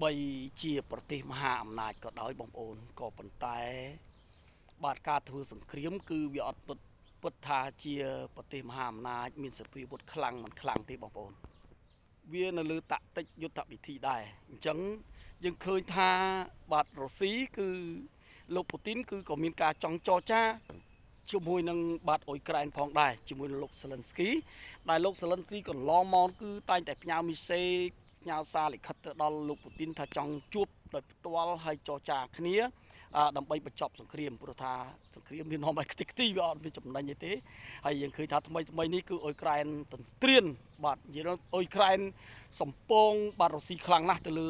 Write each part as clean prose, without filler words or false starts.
បីជាប្រទេសមហាអំណាចក៏ដោយបងប្អូនក៏ប៉ុន្តែបាទការធ្វើសង្គ្រាមគឺវាអត់ពិតថាជាប្រទេសមហាអំណាចមានសភាពវុធខ្លាំងមិនខ្លាំងទេបងប្អូនវានៅលើតាក់ទិចយុទ្ធវិធីដែរអញ្ចឹងយើងឃើញថាបាទរុស្ស៊ីគឺលោកពូទីនគឺក៏មានការចង់ចរចាជាមួយនឹងបាទអ៊ុយក្រែនផងដែរជាមួយនឹងលោកសេលិនស្គីដែលលោកសេលិនស្គីកន្លងមកគឺតែងតែផ្ញើមីសេផ្ញើសារលិខិតទៅដល់លោកពូទីនថាចង់ជួបដោយផ្ទាល់ហើយចរចាគ្នាដើម្បីបញ្ចប់សង្គ្រាមព្រោះថាសង្គ្រាមមាននាំឲ្យខ្ទេចខ្ទីវាអត់មានចំណេញទេហើយយើងឃើញថាថ្មីនេះគឺអ៊ុយក្រែនទន្ទ្រានបាទនិយាយដល់អ៊ុយក្រែនសំពងបាទរុស្ស៊ីខ្លាំងណាស់ទៅលើ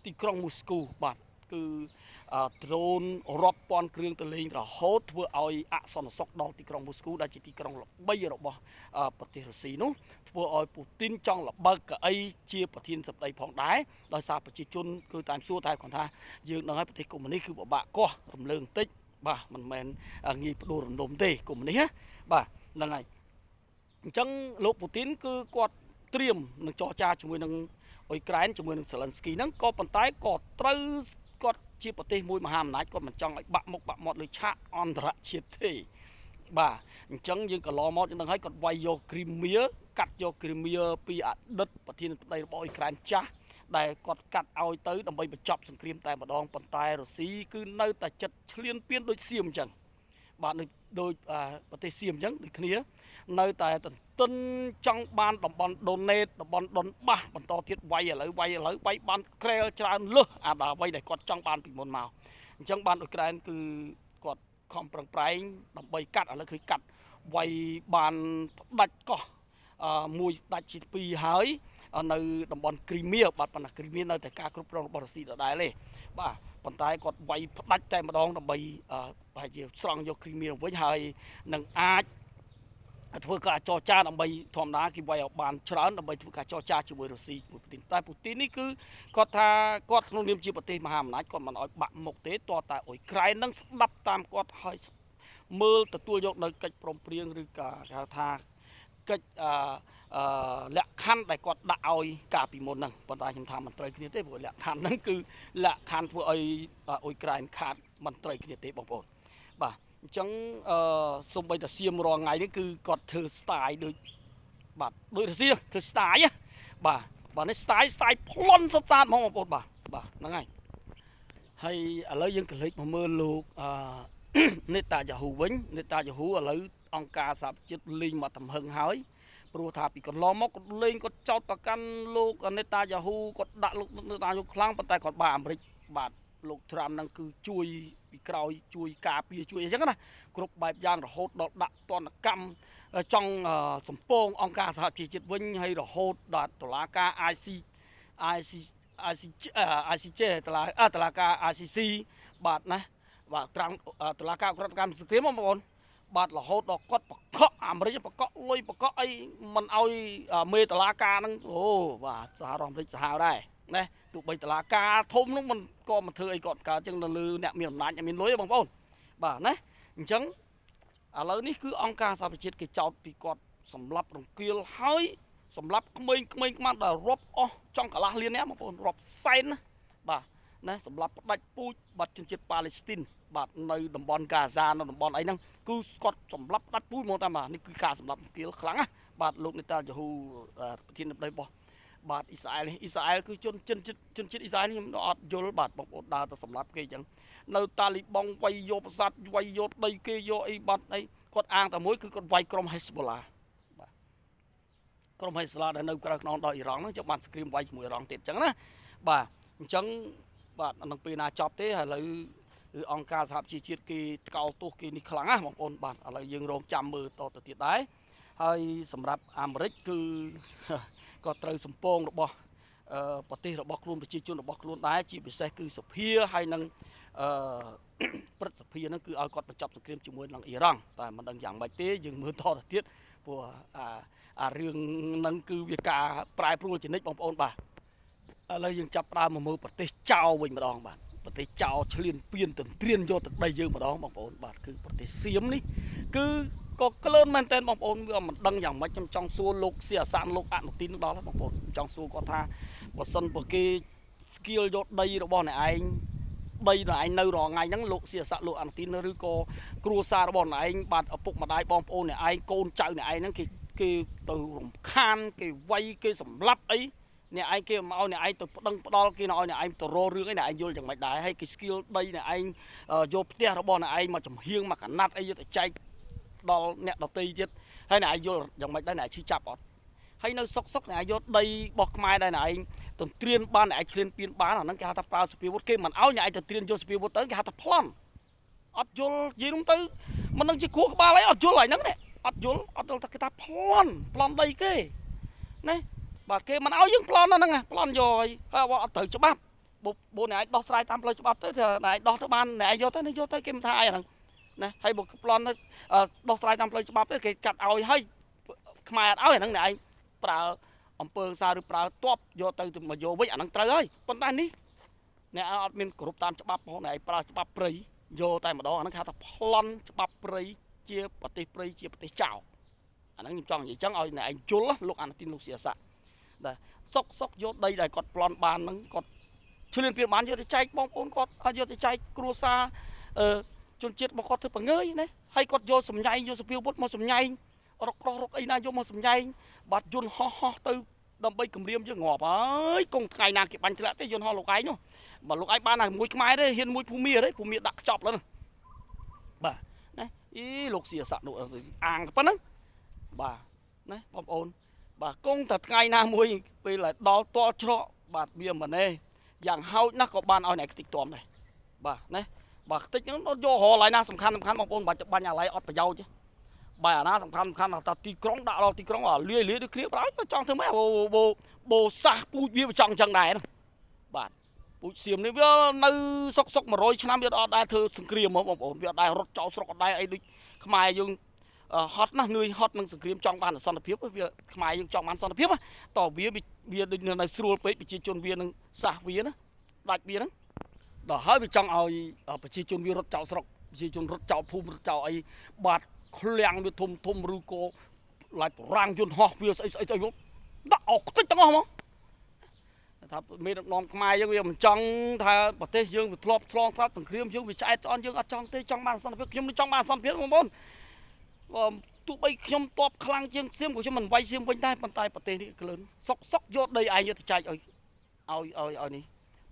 ទីក្រុងមូស្គូបាទគឺដ្រូនរាប់ពាន់គ្រឿងទៅលេងរហូតធ្វើឲ្យអសន្តិសុខដល់ទីក្រុងមូស្គូដែលជាទីក្រុងល្បីរបស់ប្រទេសរុស្ស៊ីនោះធ្វើឲ្យពូទីនចង់លបើកកៅអីជាប្រធានសម្ដីផងដែរដោយសារប្រជាជនគឺតាមសួរតែគាត់ថាយើងនឹងឲ្យប្រទេសកុម្មុយនីសគឺពិបាកកោះរំលើងតិចបាទមិនមែនងាយផ្ដួលរំលំទេកុម្មុយនីសណាបាទហ្នឹងហើយអញ្ចឹងលោកពូទីនគឺគាត់ត្រៀមនឹងចរចាជាមួយនឹងអ៊ុយក្រែនជាមួយនឹងសេលិនស្គីហ្នឹងក៏ប៉ុន្តែក៏ត្រូវគាត់ជាប្រទេសមួយមហាអំណាចគាត់មិនចង់ឲ្យបាក់មុខបាក់មាត់លើឆាកអន្តរជាតិទេបាទអញ្ចឹងយើងក៏ឡមកយើងនឹងឲ្យគាត់វាយយកគ្រីមៀកាត់យកគ្រីមៀពីអតីតប្រធានាធិបតីរបស់អ៊ុយក្រែនចាស់ដែលគាត់កាត់ឲ្យទៅដើម្បីបញ្ចប់សង្គ្រាមតែម្ដងប៉ុន្តែរុស្ស៊ីគឺនៅតែចិត្តឈ្លានពានដូចសៀមអញ្ចឹងបាទដូចប្រទេសសៀមអញ្ចឹងដូចគ្នានៅតែទន្ទឹងចង់បានតំបន់ដូណេតតំបន់ដុនបាសបន្តទៀតវាយឥឡូវវាយបានក្រែលច្រើនលើសអាអ្វីដែលគាត់ចង់បានពីមុនមកអញ្ចឹងបានអ៊ុយក្រែនគឺគាត់ខំប្រឹងប្រែងដើម្បីកាត់ឥឡូវគឺកាត់វាយបានផ្ដាច់កោះមួយដាច់ជាពីរហើយនៅតំបន់គ្រីមៀបាទប៉ុន្តែគ្រីមៀនៅតែការគ្រប់គ្រងរបស់រុស្ស៊ីដដែលទេបាទប៉ុន្តែគាត់វាយផ្ដាច់តែម្ដងដើម្បីប្រហែលជាស្រង់យកគ្រីមៀវិញហើយនឹងអាចធ្វើការចរចាដើម្បីធម្មតាគេវាយឲ្យបានច្រើនដើម្បីធ្វើការចរចាជាមួយរុស្ស៊ីជាមួយពូទីនតែពូទីននេះគឺគាត់ថាគាត់ក្នុងនាមជាប្រទេសមហាអំណាចគាត់មិនអោយបាក់មុខទេតើតែអ៊ុយក្រែននឹងស្ដាប់តាមគាត់ហើយមើលទទួលយកនៅកិច្ចព្រមព្រៀងឬក៏ហៅថាកិច្ចលក្ខខណ្ឌដែលគាត់ដាក់ឲ្យកាលពីមុនហ្នឹងប៉ុន្តែខ្ញុំថាមិនត្រូវគ្នាទេព្រោះលក្ខខណ្ឌហ្នឹងគឺលក្ខខណ្ឌធ្វើឲ្យអ៊ុយក្រែនខាតមិនត្រូវគ្នាទេបងប្អូនបាទអញ្ចឹងសូម្បីតែសៀមរាល់ថ្ងៃនេះគឺគាត់ធ្វើ style ដូចបាទដូចរុស្ស៊ីធ្វើ style បាទនេះ style ប្លន់សុទ្ធសាធហ្មងបងប្អូនបាទហ្នឹងហើយឥឡូវយើងក៏លេចមកមើលលោកនេតាយ៉ាហ៊ូវិញនេតាយ៉ាហ៊ូឥឡូវអង្គការសហប្រជាជាតិលេងមកទំហឹងហើយព្រោះថាពីកន្លងមកគាត់លេងគាត់ចោទប្រកាន់លោកនេតាយ៉ាហ៊ូគាត់ដាក់លោកនេតាយ៉ាហ៊ូខ្លាំងប៉ុន្តែគាត់បានអាមេរិកបាទលោកត្រាំហ្នឹងគឺជួយពីក្រោយជួយការពារជួយអីចឹងណាគ្រប់បែបយ៉ាងរហូតដល់ដាក់ទណ្ឌកម្មចង់សម្ពងអង្គការសហប្រជាជាតិវិញហើយរហូតដល់តុលាការ ICJ តុលាការ ICC បាទណាបាទត្រាំតុលាការក្រមកម្មសង្គ្រាមបងប្អូនបាទរហូតដល់គាត់បកកអាមេរិកបកកលុយបកកអីមិនអោយមេតុលាការហ្នឹងអូបាទសហរដ្ឋអាមេរិកសាហាវដែរណាទោះបីតុលាការធំនោះមិនក៏មិនធ្វើអីគាត់កើតចឹងនៅលើអ្នកមានអំណាចអ្នកមានលុយបងប្អូនបាទណាអញ្ចឹងឥឡូវនេះគឺអង្គការសហប្រជាជាតិគេចោទពីគាត់សម្លាប់រង្គាលហើយសម្រាប់ក្មេងៗបានដល់រាប់អស់ចង់កន្លះលានអ្នកបងប្អូនរាប់សែនណាបាទណាសម្រាប់ផ្ដាច់ពូជបាត់ជនជាតិប៉ាឡេស្ទីនបាទនៅតំបន់កាហ្សានៅតំបន់អីហ្នឹងគឺគាត់សម្លាប់ផ្ដាច់ពូជហ្មងតាមបាទនេះគឺការសម្លាប់រង្គាលខ្លាំងណាបាទលោកនេតាយ៉ាហ៊ូប្រធានាធិបតីរបស់បាទអ៊ីស្រាអែលគឺជនជាតិអ៊ីស្រាអែលនេះខ្ញុំអត់យល់បាទបងប្អូនដើរទៅសម្លាប់គេអញ្ចឹងនៅតាលីបង់វាយយកប្រាសាទវាយយកដីគេយកអីបាត់អីគាត់អាងតែមួយគឺគាត់វាយក្រុមហេស្បូឡាបាទក្រុមហេស្បូឡាដែលនៅក្រៅខ្នងដល់អ៊ីរ៉ង់ហ្នឹងចុះបានសង្គ្រាមវាយជាមួយអ៊ីរ៉ង់ទៀតអញ្ចឹងណាបាទអញ្ចឹងបាទនឹងពេលណាចប់ទេឥឡូវគឺអង្គការសហប្រជាជាតិគេថ្កោលទោសគេនេះខ្លាំងណាស់បងប្អូនបាទឥឡូវយើងរងចាំមើលតទៅទៀតដែរហើយសម្រាប់អាមេរិកគឺក៏ត្រូវសម្ពងរបស់ប្រទេសរបស់ខ្លួនប្រជាជនរបស់ខ្លួនដែរជាពិសេសគឺសភាហើយនឹងព្រឹទ្ធសភាហ្នឹងគឺឲ្យគាត់បញ្ចប់សង្គ្រាមជាមួយនឹងអ៊ីរ៉ង់តែមិនដឹងយ៉ាងម៉េចទេយើងមើលតទៅទៀតព្រោះអារឿងហ្នឹងគឺវាការប្រែប្រួលជានិច្ចបងប្អូនបាទឥឡូវយើងចាប់ផ្ដើមមកមើលប្រទេសចៅវិញម្ដងបាទប្រទេសចៅឈ្លានពានទន្ទ្រានយកទឹកដីយើងម្ដងបងប្អូនបាទគឺប្រទេសសៀមនេះគឺក៏ក្លឿនមែនតើបងប្អូនវាមិនដឹងយ៉ាងម៉េចខ្ញុំចង់សួរលោកសៀអាសានលោកអនុទីនដល់បងប្អូនចង់សួរគាត់ថាបើសិនបើគេ skill យកដីរបស់អ្នកឯងដីរបស់ឯងនៅរងថ្ងៃហ្នឹងលោកជាស័ក្តិលោកអានទីនឬក៏គ្រួសាររបស់អ្នកឯងបាទឪពុកម្ដាយបងប្អូនអ្នកឯងកូនចៅអ្នកឯងហ្នឹងគេទៅរំខានគេវាយគេសម្លាប់អីអ្នកឯងគេមកឲ្យអ្នកឯងទៅប្តឹងផ្ដាល់គេឲ្យអ្នកឯងទៅរករឿងអីអ្នកឯងយល់យ៉ាងម៉េចដែរហើយគេ skill ដីអ្នកឯងយកផ្ទះរបស់អ្នកឯងមកចំហៀងមកកណាត់អីយកទៅចែកដល់អ្នកដទៃទៀតហើយអ្នកឯងយល់យ៉ាងម៉េចដែរអ្នកឯងឈឺចាប់អត់ហើយនៅសុកអ្នកឯងយកដីរបស់ខ្មែរដែរអ្នកឯងទន្ទ្រានបានអ្នកឯងឃ្លានពៀនបានអាហ្នឹងគេហៅថាប្រើសភាវុធគេមិនឲ្យអ្នកឯងទៅត្រៀនយកសភាវុធទៅគេហៅថាប្លន់អត់យល់និយាយនោះទៅមិនដឹងជាគួរក្បាលអីអត់យល់ហើយហ្នឹងអត់យល់ថាគេថាប្លន់ដីគេណាបាទគេមិនឲ្យយើងប្លន់ហ្នឹងប្លន់យកហើយអត់ត្រូវច្បាប់បូនអ្នកឯងដោះស្រាយតាមផ្លូវច្បាប់ទៅអ្នកឯងដោះទៅបានអ្នកឯងយកទៅគេមិនថាអីហ្នឹងណាហើយបើប្លន់ដោះស្រាយតាមផ្លូវច្បាប់ទៅគេកាត់ឲ្យហើយខ្មែរអត់ឲ្យអាហ្នឹងអ្នកឯងប្រើអំពើសារឬប្រើទ័ពយកទៅមកយកវិញអាហ្នឹងត្រូវហើយប៉ុន្តែនេះអ្នកអត់មានគ្រប់តាមច្បាប់ផងអ្នកឯងប្រើច្បាប់ព្រៃយកតែម្ដងអាហ្នឹងគេហៅថាប្លន់ច្បាប់ព្រៃជាប្រទេសព្រៃជាប្រទេសចោលអាហ្នឹងខ្ញុំចង់និយាយចឹងឲ្យអ្នកឯងជល់លោកអានទីនលោកជាស័ក្តិដែលសុកយកដីដែលគាត់ប្លន់បានហ្នឹងគាត់ឈ្លានពានបានយកទៅចែកបងប្អូនគាត់យកទៅចែកគ្រួសារជនជាតិរបស់គាត់ធ្វើបង្ងើយណាហើយគាត់យកសម្ញែងយកសភាវុធមកសម្ញែងរកអីណាយកមកសម្ញែងបាទយន្តហោះទៅដើម្បីគម្រាមយើងងាប់ហើយគង់ថ្ងៃណាគេបាញ់ធ្លាក់ទេយន្តហោះលោកឯងនោះបើលោកឯងបានតែមួយខ្មែរទេហ៊ានមួយភូមិទេភូមិដាក់ខ្ចប់แล้วបាទណាលោកជាស័ក្តិលោកអាងប៉ុណ្ណឹងបាទណាបងប្អូនបាទគង់តែថ្ងៃណាមួយពេលដល់តល់ច្រកបាទវាមិនទេយ៉ាងហោចណាស់ក៏បានឲ្យអ្នកខ្ទេចខ្ទាំដែរបាទណាបាទខ្ទេចហ្នឹងយករកឡើយណាសំខាន់បងប្អូនបាច់បាញ់អាឡ័យអត់ប្រយោជន៍ទេបាទអាណាសំខាន់ថាទីក្រុងដាក់ដល់ទីក្រុងលាយដូចគ្នាបើចង់ធ្វើម៉េចបូសាសពូជវាចង់អញ្ចឹងដែរណាបាទពូជសៀមនេះវានៅសុក100ឆ្នាំវាអត់ដែរធ្វើសង្គ្រាមហ្មងបងប្អូនវាអត់ដែររត់ចោលស្រុកអត់ដែរអីដូចខ្មែរយើងហត់ណាស់នឿយហត់នឹងសង្គ្រាមចង់បានសន្តិភាពវាខ្មែរយើងចង់បានសន្តិភាពតើវាដូចនៅស្រួលពេកប្រជាជនវានឹងសះវាណាដាច់វាហ្នឹងដល់ហើយវាចង់ឲ្យប្រជាជនវារត់ចោលស្រុកប្រជាជនរត់ចោលភូមិរត់ចោលអីបាទឃ្លាំងវាធំឬក៏ឡាយប្រាំងយន្តហោះវាស្អីមកដាក់អស់ខ្ទេចទាំងអស់មកថាមេដឹកនាំខ្មែរយើងវាមិនចង់ថាប្រទេសយើងវាធ្លាប់ឆ្លងកាត់សង្គ្រាមយើងវាឆ្អែតឆ្អន់យើងអត់ចង់ទេចង់បានសន្តិភាពខ្ញុំចង់បានសន្តិភាពបងប្អូនទោះបីខ្ញុំតបខ្លាំងជាងសៀមក៏ខ្ញុំមិនវាយសៀមវិញដែរប៉ុន្តែប្រទេសនេះក្លឿនសុកយកដីឯងយកទៅចែកឲ្យនេះ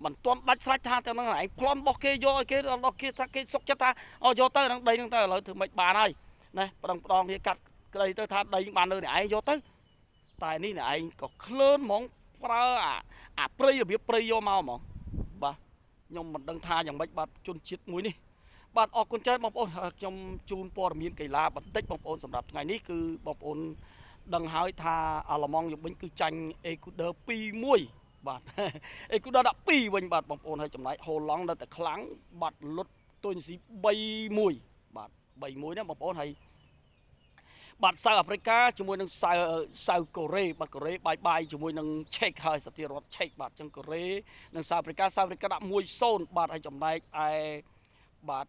មិនទាន់ដាច់ស្រេចថាទៅនឹងឯងប្លន់របស់គេយកឲ្យគេដល់គេថាគេសុកចិត្តថាឲ្យយកទៅនឹងដីនឹងទៅឥឡូវធ្វើមិនបានហើយណាប្រឹងផ្ដងគ្នាកាត់ក្តីទៅថាដីបាននៅអ្នកឯងយកទៅតែនេះអ្នកឯងក៏ក្លឿនហ្មងប្រើអាព្រៃរបៀបព្រៃយកមកហ្មងបាទខ្ញុំមិនដឹងថាយ៉ាងម៉េចបាទជនជាតិមួយនេះបាទអរគុណច្រើនបងប្អូនខ្ញុំជូនព័ត៌មានកីឡាបន្តិចបងប្អូនសម្រាប់ថ្ងៃនេះគឺបងប្អូនដឹងហើយថាអាឡម៉ង់យើងវិញគឺចាញ់អេគូដឺ 2-1 បាទអេគូដឺដាក់2វិញបាទបងប្អូនហើយចំណែកហូឡង់នៅតែខ្លាំងបាទលុតទុយស៊ី 3-1 បាទ 3-1 ណាបងប្អូនហើយបាទសៅអាហ្វ្រិកាជាមួយនឹងសៅកូរ៉េបាទកូរ៉េបាយជាមួយនឹងឆេកហើយសធារដ្ឋឆេកបាទអញ្ចឹងកូរ៉េនិងសៅអាហ្វ្រិកាដាក់ 1-0 បាទហើយចំណែកឯបាទ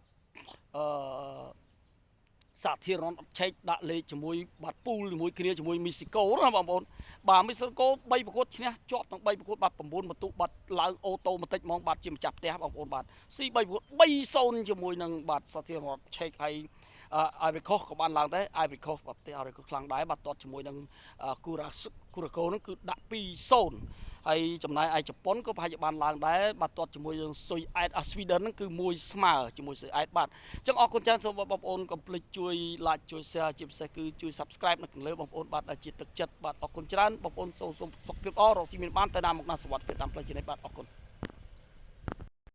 សាធារណរដ្ឋឆេកដាក់លេខជាមួយបាទពូលជាមួយគ្នាជាមួយមីស៊ីកូណាបងប្អូនបាទមីស៊ីកូ3ប្រកួតឈ្នះជាប់ទាំង3ប្រកួតបាទ9បន្ទុកបាទឡើងអូតូម៉ាទិកហ្មងបាទជាម្ចាស់ផ្ទះបងប្អូនបាទស៊ី3ប្រកួត 3-0 ជាមួយនឹងបាទសាធារណរដ្ឋឆេកហើយIvory Coast ក៏បានឡើងដែរ Ivory Coast បាទប្រទេស Ivory Coast ខ្លាំងដែរបាទទាត់ជាមួយនឹងគូរ៉ាកូហ្នឹងគឺដាក់ 2-0 ហើយចំណែកឯជប៉ុនក៏ប្រហែលជាបានឡើងដែរបាទទាត់ជាមួយនឹងស៊ុយអែតSweden ហ្នឹងគឺ1 ស្មើជាមួយស៊ុយអែតបាទអញ្ចឹងអរគុណច្រើនសូមបងប្អូនកុំភ្លេចជួយ like ជួយ share ជាពិសេសគឺជួយ subscribe នៅខាងលើបងប្អូនបាទដែលជាទឹកចិត្តបាទអរគុណច្រើនបងប្អូនសូមសុខភាពល្អរកស៊ីមានបានទៅណាមកណាសុវត្ថិភាពតាមផ្លូវជាតិនេះបាទអរគុណ